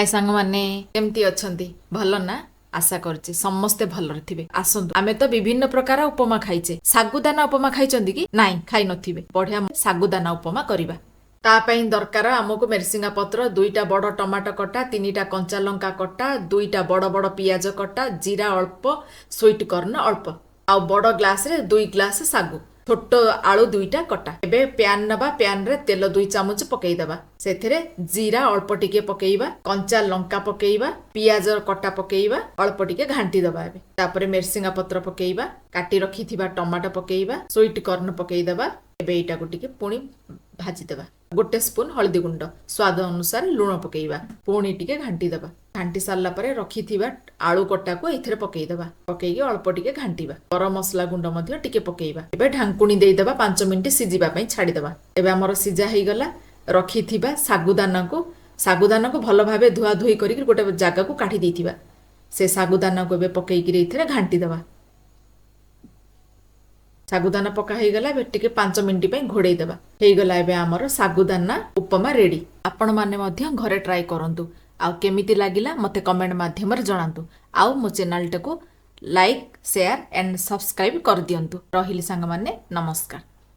हाय सांग माने केमती अछंती भलो ना आशा करछि समस्ते भलरे थिबे। आसंतु आमे तो विभिन्न प्रकार उपमा खाइछे। सागुदाना उपमा खाइछंती कि नाइ खाइ नथिबे। बढ़िया सागुदाना उपमा करिबा। ता पई दरकार हमकु मेरसिंगा पत्र, दुईटा बड़ टमाटो कटा, तीनटा कंचा लंका कटा, दुईटा बड़ बड़ पियाज कटा, जीरा अल्प, स्वीट कॉर्न अल्प, आ बड़ ग्लास रे 2 ग्लास सागु, छोट आलू 2टा कटा। एबे प्यान नबा, प्यान रे तेल 2 चामच पकई दबा। सेथिरे जीरा अल्प टिके पकेइबा, कंचा लंका पकेइबा, पियाज कटा पकेइबा, अल्प टिके घांटी दबा। एबे तापरे मेरसिंगा पत्र पकेइबा, काटी रखिथिबा टमाटो पकेइबा, स्वीट कॉर्न पकेइ दबा। एबे एटा को टिके पुणी भाजी दबा। 1 स्पून हल्दी गुंड, स्वाद अनुसार लूण पकेइबा, पुणी टिके घांटी दबा। घांटी सारला परे रखिथिबा आलू कटा को एथिरे पकेइ दबा। पकेइके अल्प टिके घांटीबा। गरम मसला गुंड मध्ये टिके पकेइबा। एबे ढांकुणी देइ दबा, 5 मिनिट सिजिबा पई छाडी दबा। एबे हमर सिजा हेइ गला। रखिथिबा सागुदाना को भलो भाबे धुआ धुई करिक गोटे जागा को काढी देइथिबा। से सागुदाना को एबे पकेइकी एथिरे घांटी दबा। सागुदाना पका हेइ गला। एबे टिके 5 मिनिट पई घोड़ेइ दबा। हेइ गला एबे हमर सागुदाना उपमा रेडी। आपण माने मध्ये घरे ट्राई करंतु। आ केमिति लागिला मते कमेंट माध्यम रे जणांतु। आ मो चैनल टाको लाइक शेयर एंड सब्सक्राइब कर दियंतु। रहिली सांग माने नमस्कार।